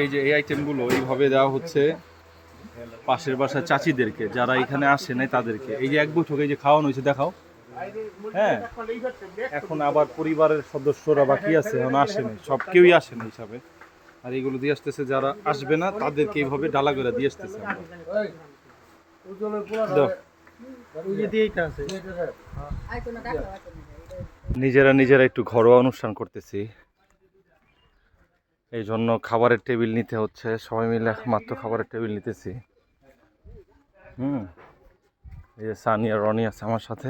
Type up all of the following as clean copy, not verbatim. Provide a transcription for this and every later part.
এই যে এই আইটেমগুলো এইভাবে দেওয়া হচ্ছে পাশের বাসার চাচিদেরকে, যারা এখানে আসে নাই তাদেরকে। এই যে এক বৈঠক এই যে খাওয়ানো হয়েছে দেখাও। হ্যাঁ, এখন আবার পরিবারের সদস্যরা বাকি আছে, এখন আসে নাই, সব কেউই আসে না হিসাবে। আর এইগুলো দিয়ে আসতেছে যারা আসবে না তাদেরকে এইভাবে ডালা করে দিয়ে আসতেছে। নিজেরা নিজেরা একটু ঘরোয়া অনুষ্ঠান করতেছি, এই জন্য খাবারের টেবিল নিতে হচ্ছে, সবাই মিলে মাত্র খাবারের টেবিল নিতেছি। এই যে সানি আর রনি আছে আমার সাথে,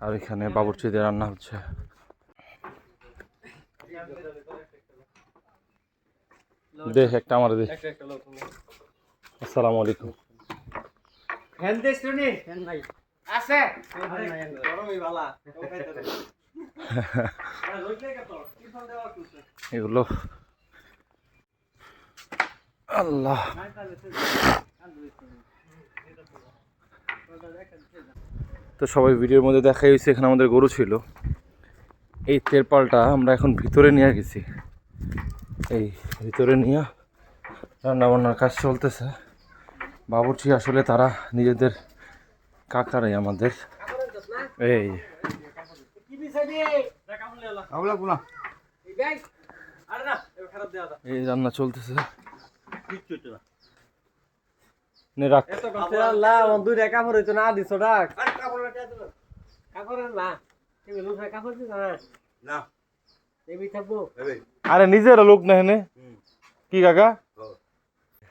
আর এখানে বাবুর্চিদের রান্না হচ্ছে। দেখ একটা আমার দেখ। আসসালামু আলাইকুম। এগুলো আল্লাহ, তো সবাই ভিডিওর মধ্যে দেখাই হয়েছে এখানে আমাদের গরু ছিল। এই তেরপালটা আমরা এখন ভিতরে নিয়ে গেছি, এই ভিতরে নিয়ে রান্নাবান্নার কাজ চলতেছে। বাবুর্চি আসলে তারা নিজেদের কাকারাই আমাদের। এই এই রান্না চলতেছে। আরে নিজের লোক না হেনে কি কাকা,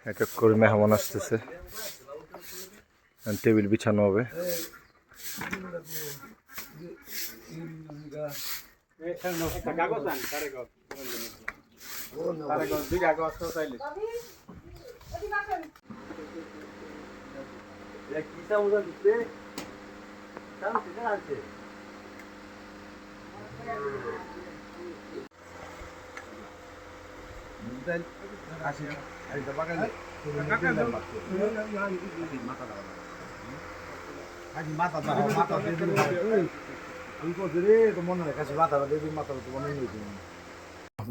এক এক করে মেহমান আসতেছে, টেবিল বিছানো হবে।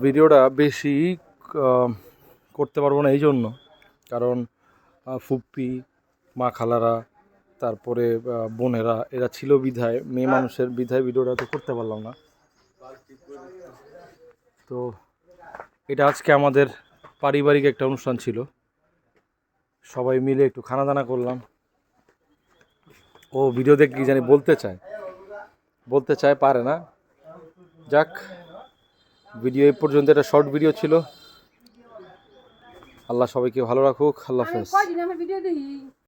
ভিডিওটা বেশি করতে পারবো না এই জন্য, কারণ ফুপ্পি, মা খালারা, তারপরে বোনেরা এরা ছিল বিধায়, মেয়ে মানুষের বিধায় ভিডিওটা তো করতে পারলাম না। তো এটা আজকে আমাদের পারিবারিক একটা অনুষ্ঠান ছিল, সবাই মিলে একটু খানা দানা করলাম। ও ভিডিও দেখে কি জানি বলতে চায় পারে না। যাক, ভিডিও এই পর্যন্ত, একটা শর্ট ভিডিও ছিল। আল্লাহ সবাইকে ভালো রাখুক। আল্লাহ হাফেজ।